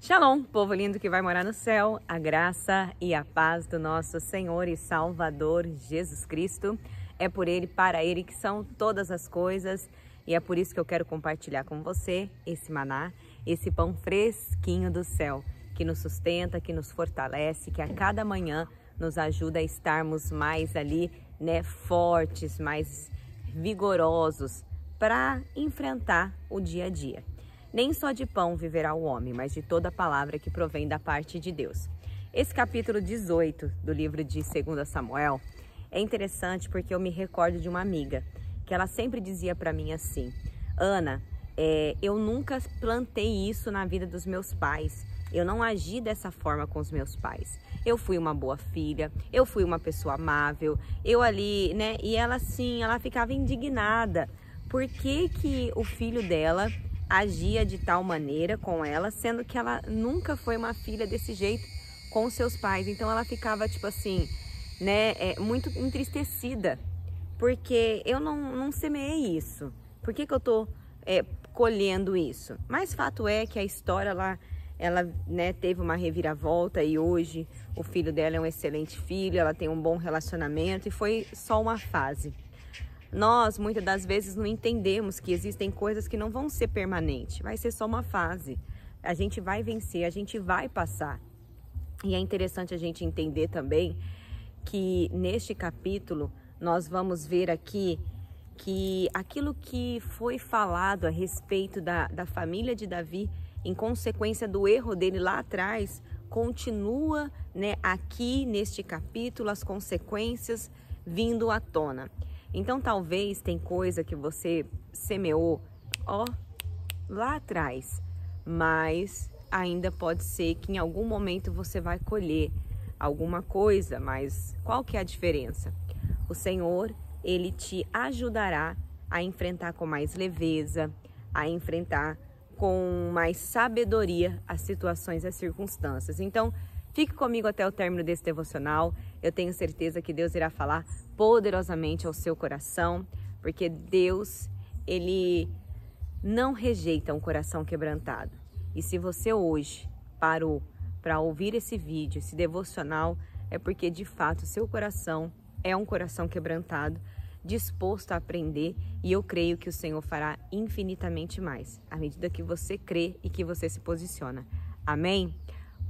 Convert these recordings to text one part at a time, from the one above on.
Shalom, povo lindo que vai morar no céu, a graça e a paz do nosso Senhor e Salvador Jesus Cristo. É por Ele, para Ele que são todas as coisas e é por isso que eu quero compartilhar com você esse maná, esse pão fresquinho do céu, que nos sustenta, que nos fortalece, que a cada manhã nos ajuda a estarmos mais ali, fortes, mais vigorosos para enfrentar o dia a dia. Nem só de pão viverá o homem, mas de toda palavra que provém da parte de Deus. Esse capítulo 18 do livro de 2 Samuel é interessante porque eu me recordo de uma amiga que ela sempre dizia para mim assim: Ana, eu nunca plantei isso na vida dos meus pais. Eu não agi dessa forma com os meus pais. Eu fui uma boa filha, eu fui uma pessoa amável, eu ali, E ela assim, ela ficava indignada. Por que o filho dela agia de tal maneira com ela, sendo que ela nunca foi uma filha desse jeito com seus pais? Então ela ficava tipo assim, muito entristecida, porque eu não semeei isso. Por que eu tô colhendo isso? Mas fato é que a história lá, ela teve uma reviravolta e hoje o filho dela é um excelente filho, ela tem um bom relacionamento e foi só uma fase. Nós, muitas das vezes, não entendemos que existem coisas que não vão ser permanentes, vai ser só uma fase. A gente vai vencer, a gente vai passar. E é interessante a gente entender também que neste capítulo nós vamos ver aqui que aquilo que foi falado a respeito da família de Davi, em consequência do erro dele lá atrás, continua aqui neste capítulo, as consequências vindo à tona. Então talvez tem coisa que você semeou lá atrás, mas ainda pode ser que em algum momento você vai colher alguma coisa, mas qual que é a diferença? O Senhor, Ele te ajudará a enfrentar com mais leveza, a enfrentar com mais sabedoria as situações e as circunstâncias. Então, fique comigo até o término desse devocional. Eu tenho certeza que Deus irá falar poderosamente ao seu coração, porque Deus, Ele não rejeita um coração quebrantado. E se você hoje parou para ouvir esse vídeo, esse devocional, é porque de fato seu coração é um coração quebrantado, disposto a aprender, e eu creio que o Senhor fará infinitamente mais, à medida que você crê e que você se posiciona. Amém?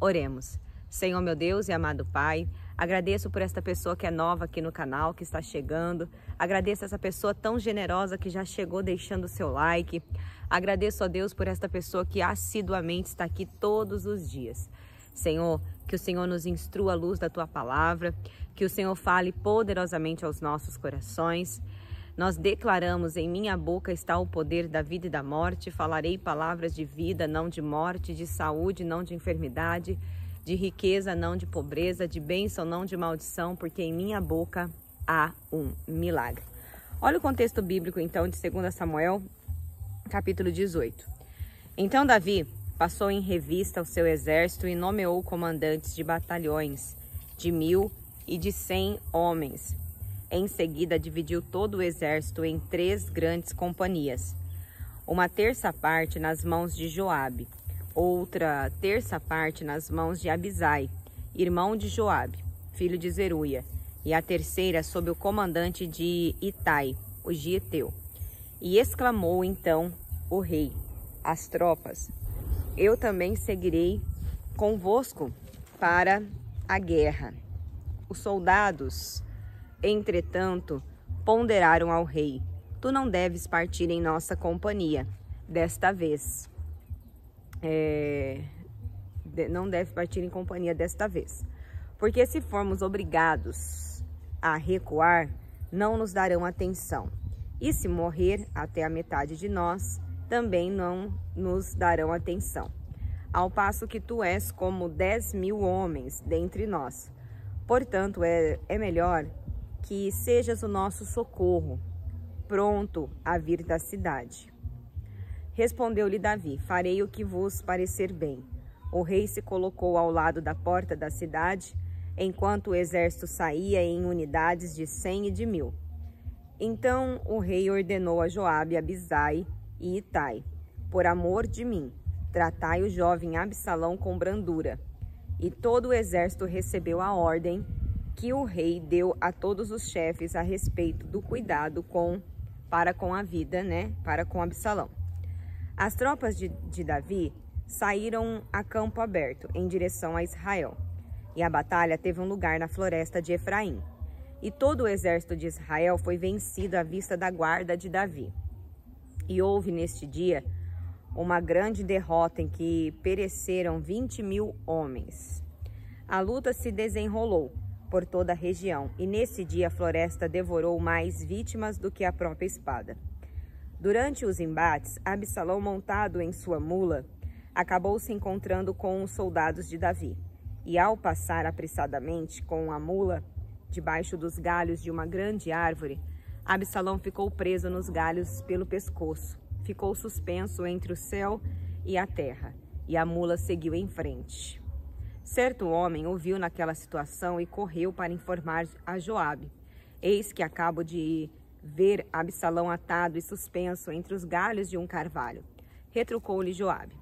Oremos. Senhor meu Deus e amado Pai, agradeço por esta pessoa que é nova aqui no canal, que está chegando. Agradeço essa pessoa tão generosa que já chegou deixando o seu like. Agradeço a Deus por esta pessoa que assiduamente está aqui todos os dias. Senhor, que o Senhor nos instrua à luz da Tua palavra, que o Senhor fale poderosamente aos nossos corações. Nós declaramos: em minha boca está o poder da vida e da morte. Falarei palavras de vida, não de morte, de saúde, não de enfermidade, de riqueza, não de pobreza, de bênção, não de maldição, porque em minha boca há um milagre. Olha o contexto bíblico, então, de 2 Samuel, capítulo 18. Então Davi passou em revista o seu exército e nomeou comandantes de batalhões, de 1000 e de 100 homens. Em seguida, dividiu todo o exército em 3 grandes companhias. Uma terça parte nas mãos de Joabe, outra terça parte nas mãos de Abisai, irmão de Joabe, filho de Zeruia, e a terceira sob o comandante de Itai, o gieteu. E exclamou então o rei às tropas: eu também seguirei convosco para a guerra. Os soldados, entretanto, ponderaram ao rei: tu não deves partir em nossa companhia desta vez. Não deve partir em companhia desta vez, porque se formos obrigados a recuar, não nos darão atenção, e se morrer até a metade de nós, também não nos darão atenção, ao passo que tu és como 10.000 homens dentre nós. Portanto, é melhor que sejas o nosso socorro, pronto a vir da cidade. Respondeu-lhe Davi: farei o que vos parecer bem. O rei se colocou ao lado da porta da cidade, enquanto o exército saía em unidades de 100 e de 1000. Então o rei ordenou a Joabe, Abisai e Itai: por amor de mim, tratai o jovem Absalão com brandura. E todo o exército recebeu a ordem que o rei deu a todos os chefes a respeito do cuidado para com a vida, para com Absalão. As tropas de Davi saíram a campo aberto em direção a Israel. E a batalha teve um lugar na floresta de Efraim. E todo o exército de Israel foi vencido à vista da guarda de Davi. E houve neste dia uma grande derrota em que pereceram 20.000 homens. A luta se desenrolou por toda a região, e nesse dia a floresta devorou mais vítimas do que a própria espada. Durante os embates, Absalão, montado em sua mula, acabou se encontrando com os soldados de Davi. E ao passar apressadamente com a mula debaixo dos galhos de uma grande árvore, Absalão ficou preso nos galhos pelo pescoço, ficou suspenso entre o céu e a terra, e a mula seguiu em frente. Certo homem ouviu naquela situação e correu para informar a Joabe. Eis que acabo de ver Absalão atado e suspenso entre os galhos de um carvalho. Retrucou-lhe Joabe: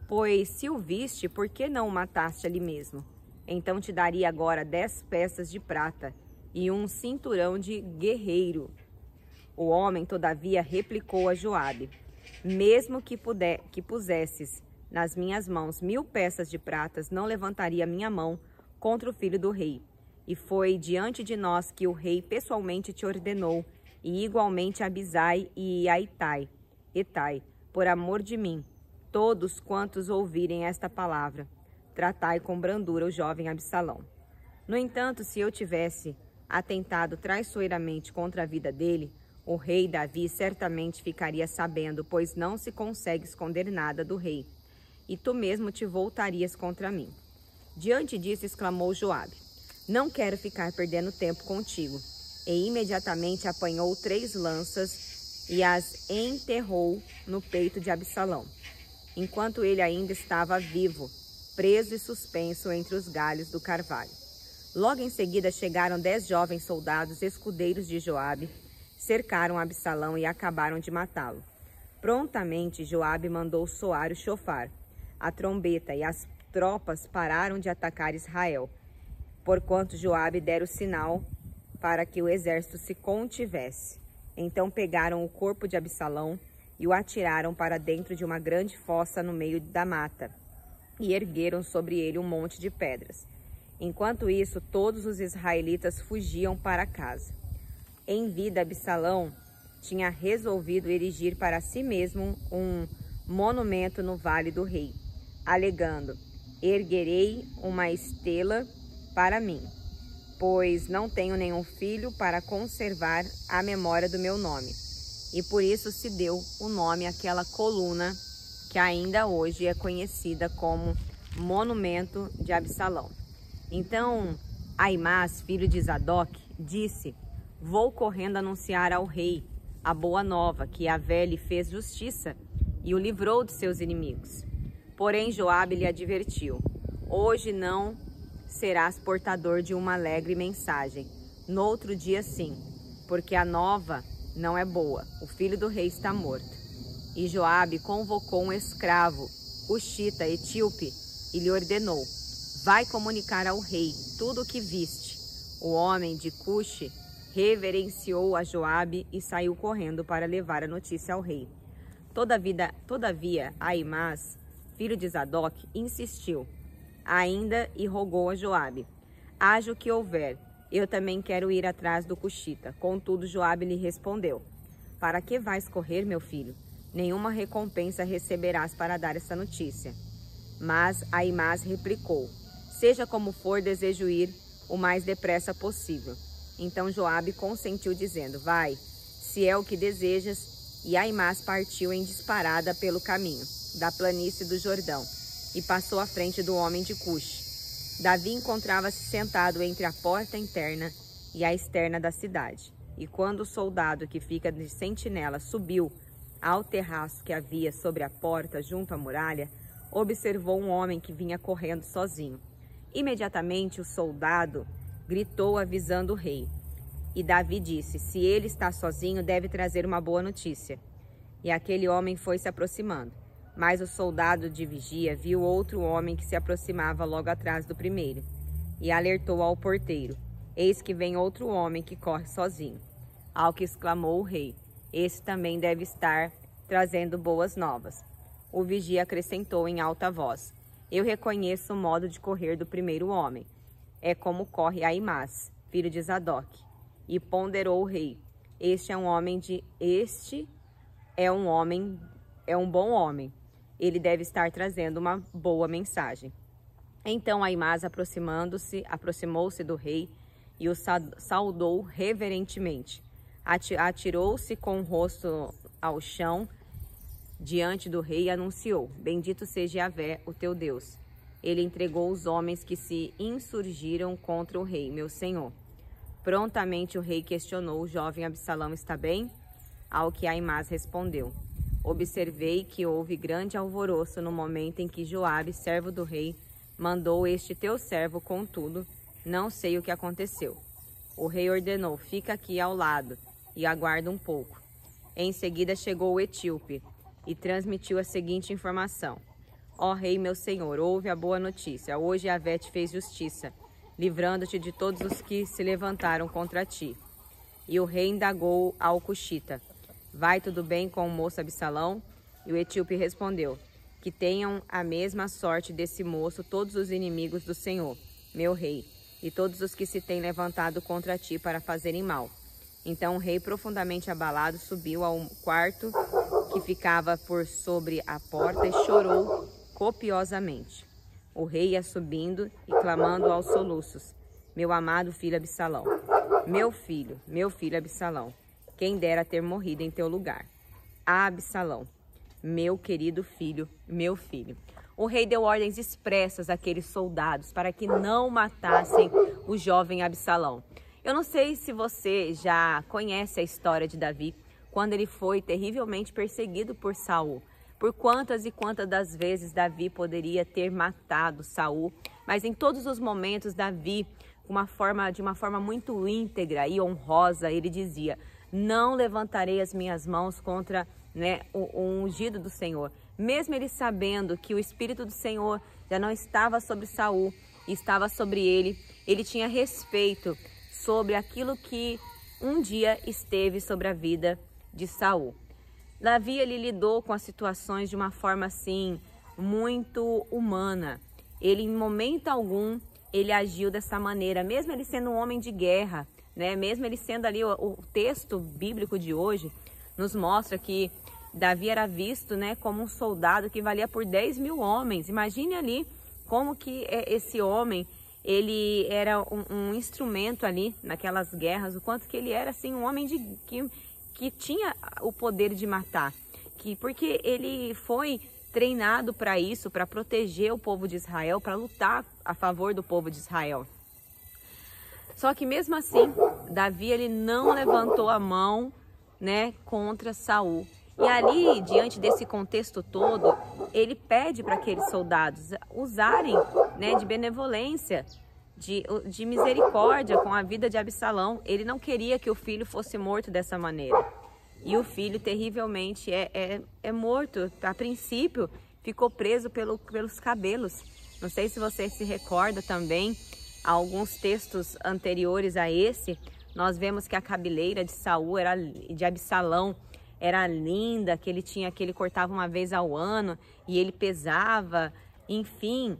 pois se o viste, por que não o mataste ali mesmo? Então te daria agora 10 peças de prata e um cinturão de guerreiro. O homem, todavia, replicou a Joabe: mesmo que pusesses nas minhas mãos 1000 peças de pratas, não levantaria minha mão contra o filho do rei. E foi diante de nós que o rei pessoalmente te ordenou, e igualmente Abisai e Etai, por amor de mim, todos quantos ouvirem esta palavra, tratai com brandura o jovem Absalão. No entanto, se eu tivesse atentado traiçoeiramente contra a vida dele, o rei Davi certamente ficaria sabendo, pois não se consegue esconder nada do rei, e tu mesmo te voltarias contra mim. Diante disso, exclamou Joabe: não quero ficar perdendo tempo contigo. E imediatamente apanhou 3 lanças e as enterrou no peito de Absalão, enquanto ele ainda estava vivo, preso e suspenso entre os galhos do carvalho. Logo em seguida chegaram 10 jovens soldados escudeiros de Joabe, cercaram Absalão e acabaram de matá-lo. Prontamente Joabe mandou soar o chofar, a trombeta, e as tropas pararam de atacar Israel, porquanto Joabe dera o sinal para que o exército se contivesse. Então pegaram o corpo de Absalão e o atiraram para dentro de uma grande fossa no meio da mata, e ergueram sobre ele um monte de pedras. Enquanto isso, todos os israelitas fugiam para casa. Em vida, Absalão tinha resolvido erigir para si mesmo um monumento no Vale do Rei, alegando: erguerei uma estela para mim, pois não tenho nenhum filho para conservar a memória do meu nome. E por isso se deu o nome àquela coluna que ainda hoje é conhecida como Monumento de Absalão. Então Aimás, filho de Zadok, disse: vou correndo anunciar ao rei a boa nova, que Yahvé lhe fez justiça e o livrou de seus inimigos. Porém Joabe lhe advertiu: hoje não serás portador de uma alegre mensagem, no outro dia sim, porque a nova não é boa, o filho do rei está morto. E Joabe convocou um escravo, Cuxita, etíope, e lhe ordenou: vai comunicar ao rei tudo o que viste. O homem de Cuxi reverenciou a Joabe e saiu correndo para levar a notícia ao rei. Todavia Aimás, filho de Zadok, insistiu ainda e rogou a Joabe: haja o que houver, eu também quero ir atrás do Cuxita. Contudo Joabe lhe respondeu: para que vais correr, meu filho? Nenhuma recompensa receberás para dar essa notícia. Mas Aimás replicou: seja como for, desejo ir o mais depressa possível. Então Joabe consentiu, dizendo: vai, se é o que desejas. E Aimás partiu em disparada pelo caminho da planície do Jordão e passou à frente do homem de Cuxi. Davi encontrava-se sentado entre a porta interna e a externa da cidade. E quando o soldado que fica de sentinela subiu ao terraço que havia sobre a porta junto à muralha, observou um homem que vinha correndo sozinho. Imediatamente o soldado gritou avisando o rei. E Davi disse: se ele está sozinho, deve trazer uma boa notícia. E aquele homem foi se aproximando. Mas o soldado de vigia viu outro homem que se aproximava logo atrás do primeiro e alertou ao porteiro: eis que vem outro homem que corre sozinho. Ao que exclamou o rei: esse também deve estar trazendo boas novas. O vigia acrescentou em alta voz: eu reconheço o modo de correr do primeiro homem. É como corre Aimás, filho de Zadok. E ponderou o rei: este é um bom homem. Ele deve estar trazendo uma boa mensagem. Então Aimás, aproximou-se do rei e o saudou reverentemente. Atirou-se com o rosto ao chão diante do rei e anunciou: bendito seja Yahvé, o teu Deus. Ele entregou os homens que se insurgiram contra o rei, meu senhor. Prontamente o rei questionou: o jovem Absalão está bem? Ao que Aimás respondeu: observei que houve grande alvoroço no momento em que Joabe, servo do rei, mandou este teu servo, contudo, não sei o que aconteceu. O rei ordenou: fica aqui ao lado e aguarda um pouco. Em seguida chegou o etíope e transmitiu a seguinte informação: ó rei, meu senhor, ouve a boa notícia. Hoje Yahvé te fez justiça, livrando-te de todos os que se levantaram contra ti. E o rei indagou ao cuxita: vai tudo bem com o moço Absalão? E o etíope respondeu: que tenham a mesma sorte desse moço todos os inimigos do Senhor, meu rei, e todos os que se têm levantado contra ti para fazerem mal. Então o rei, profundamente abalado, subiu ao quarto que ficava por sobre a porta e chorou copiosamente. O rei ia subindo e clamando aos soluços: meu amado filho Absalão, meu filho Absalão, quem dera ter morrido em teu lugar. Ah, Absalão, meu querido filho, meu filho. O rei deu ordens expressas àqueles soldados para que não matassem o jovem Absalão. Eu não sei se você já conhece a história de Davi, quando ele foi terrivelmente perseguido por Saul. Por quantas e quantas das vezes Davi poderia ter matado Saul, mas em todos os momentos Davi, de uma forma muito íntegra e honrosa, ele dizia: não levantarei as minhas mãos contra o ungido do Senhor. Mesmo ele sabendo que o Espírito do Senhor já não estava sobre Saul, estava sobre ele, ele tinha respeito sobre aquilo que um dia esteve sobre a vida de Saul. Davi, ele lidou com as situações de uma forma assim muito humana. Ele, em momento algum, ele agiu dessa maneira, mesmo ele sendo um homem de guerra, mesmo ele sendo ali, o texto bíblico de hoje nos mostra que Davi era visto como um soldado que valia por 10 mil homens. Imagine ali como que esse homem, ele era um instrumento ali naquelas guerras, o quanto que ele era assim um homem que tinha o poder de matar, porque ele foi treinado para isso, para proteger o povo de Israel, para lutar a favor do povo de Israel. Só que mesmo assim, Davi, ele não levantou a mão contra Saul. E ali, diante desse contexto todo, ele pede para aqueles soldados usarem de benevolência, de misericórdia com a vida de Absalão. Ele não queria que o filho fosse morto dessa maneira. E o filho terrivelmente é morto. A princípio, ficou preso pelos cabelos. Não sei se você se recorda também, alguns textos anteriores a esse, nós vemos que a cabeleira de Absalão era linda, que ele cortava uma vez ao ano e ele pesava, enfim.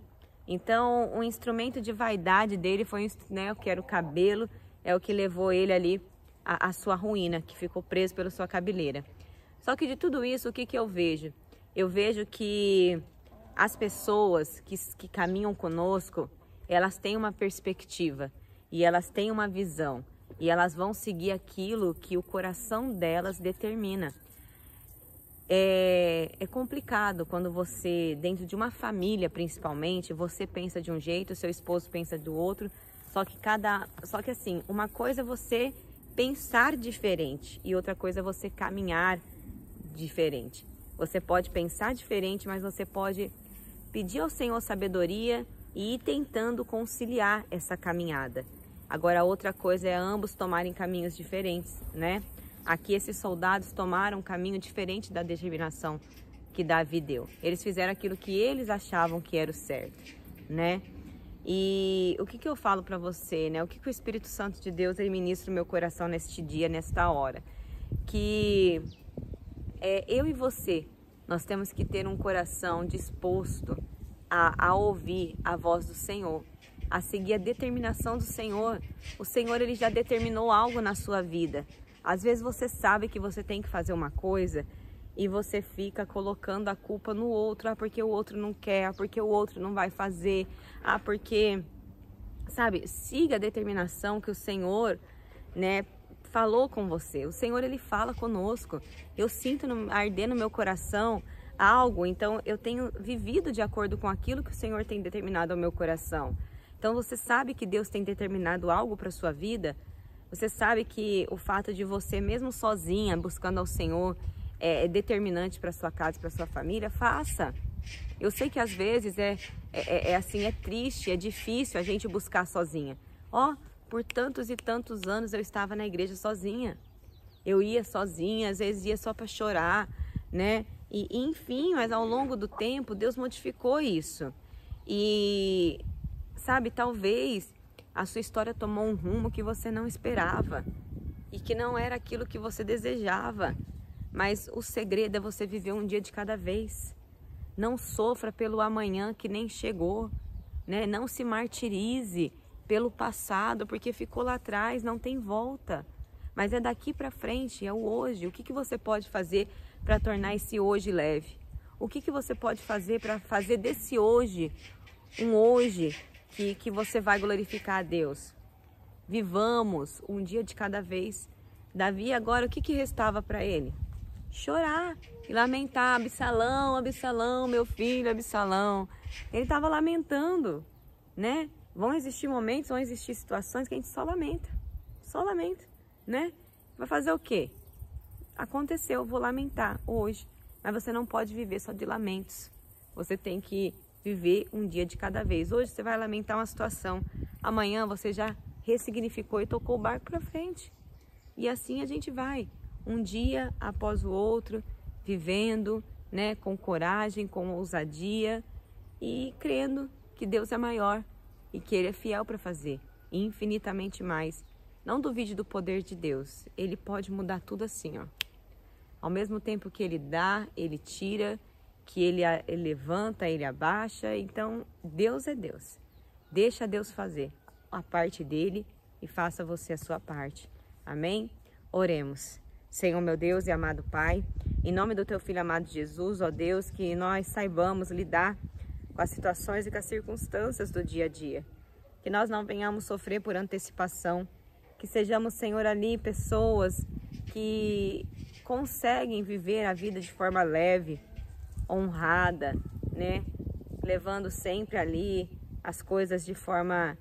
Então, o instrumento de vaidade dele foi, que era o cabelo, é o que levou ele ali à sua ruína, que ficou preso pela sua cabeleira. Só que de tudo isso, o que eu vejo? Eu vejo que as pessoas que caminham conosco, elas têm uma perspectiva e elas têm uma visão. E elas vão seguir aquilo que o coração delas determina. É complicado quando você, dentro de uma família principalmente, você pensa de um jeito, seu esposo pensa do outro. Só que assim, uma coisa é você pensar diferente e outra coisa é você caminhar diferente. Você pode pensar diferente, mas você pode pedir ao Senhor sabedoria e ir tentando conciliar essa caminhada. Agora, outra coisa é ambos tomarem caminhos diferentes, Aqui esses soldados tomaram um caminho diferente da determinação que Davi deu. Eles fizeram aquilo que eles achavam que era o certo, né? E o que eu falo para você, né? O que o Espírito Santo de Deus ele ministra no meu coração neste dia, nesta hora? Que eu e você, nós temos que ter um coração disposto a ouvir a voz do Senhor, a seguir a determinação do Senhor. O Senhor ele já determinou algo na sua vida. Às vezes você sabe que você tem que fazer uma coisa e você fica colocando a culpa no outro. Ah, porque o outro não quer, ah, porque o outro não vai fazer, ah, porque... Sabe, siga a determinação que o Senhor, né, falou com você. O Senhor, ele fala conosco. Eu sinto arder no meu coração algo, então eu tenho vivido de acordo com aquilo que o Senhor tem determinado ao meu coração. Então você sabe que Deus tem determinado algo para a sua vida. Você sabe que o fato de você, mesmo sozinha, buscando ao Senhor, é determinante para sua casa, para sua família. Faça. Eu sei que às vezes assim, é triste, é difícil a gente buscar sozinha. Por tantos e tantos anos eu estava na igreja sozinha. Eu ia sozinha, às vezes ia só para chorar, né? E enfim, mas ao longo do tempo Deus modificou isso. E sabe, talvez a sua história tomou um rumo que você não esperava e que não era aquilo que você desejava. Mas o segredo é você viver um dia de cada vez. Não sofra pelo amanhã que nem chegou, né? Não se martirize pelo passado, porque ficou lá atrás, não tem volta. Mas é daqui para frente, é o hoje. O que você pode fazer para tornar esse hoje leve? O que você pode fazer para fazer desse hoje um hoje que você vai glorificar a Deus? Vivamos um dia de cada vez. Davi agora, o que restava para ele? Chorar e lamentar. Absalão, Absalão, meu filho, Absalão. Ele estava lamentando, né? Vão existir momentos, vão existir situações que a gente só lamenta, né? Vai fazer o quê? Aconteceu, vou lamentar hoje, mas você não pode viver só de lamentos. Você tem que viver um dia de cada vez. Hoje você vai lamentar uma situação, amanhã você já ressignificou e tocou o barco para frente. E assim a gente vai, um dia após o outro, vivendo, né, com coragem, com ousadia e crendo que Deus é maior e que Ele é fiel para fazer infinitamente mais. Não duvide do poder de Deus. Ele pode mudar tudo assim, ó. Ao mesmo tempo que Ele dá, Ele tira, que Ele levanta, Ele abaixa. Então, Deus é Deus. Deixa Deus fazer a parte dEle e faça você a sua parte. Amém? Oremos. Senhor, meu Deus e amado Pai, em nome do Teu Filho amado Jesus, ó Deus, que nós saibamos lidar com as situações e com as circunstâncias do dia a dia. Que nós não venhamos sofrer por antecipação. Que sejamos, Senhor, ali pessoas que conseguem viver a vida de forma leve, honrada, né? Levando sempre ali as coisas de forma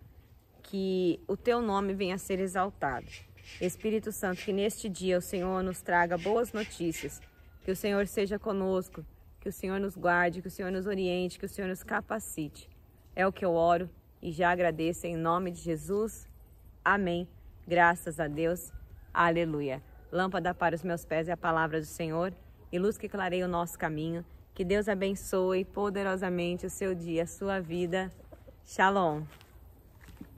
que o Teu nome venha a ser exaltado. Espírito Santo, que neste dia o Senhor nos traga boas notícias, que o Senhor seja conosco, que o Senhor nos guarde, que o Senhor nos oriente, que o Senhor nos capacite. É o que eu oro e já agradeço em nome de Jesus. Amém. Graças a Deus. Aleluia. Lâmpada para os meus pés é a palavra do Senhor e luz que clareia o nosso caminho. Que Deus abençoe poderosamente o seu dia, a sua vida. Shalom.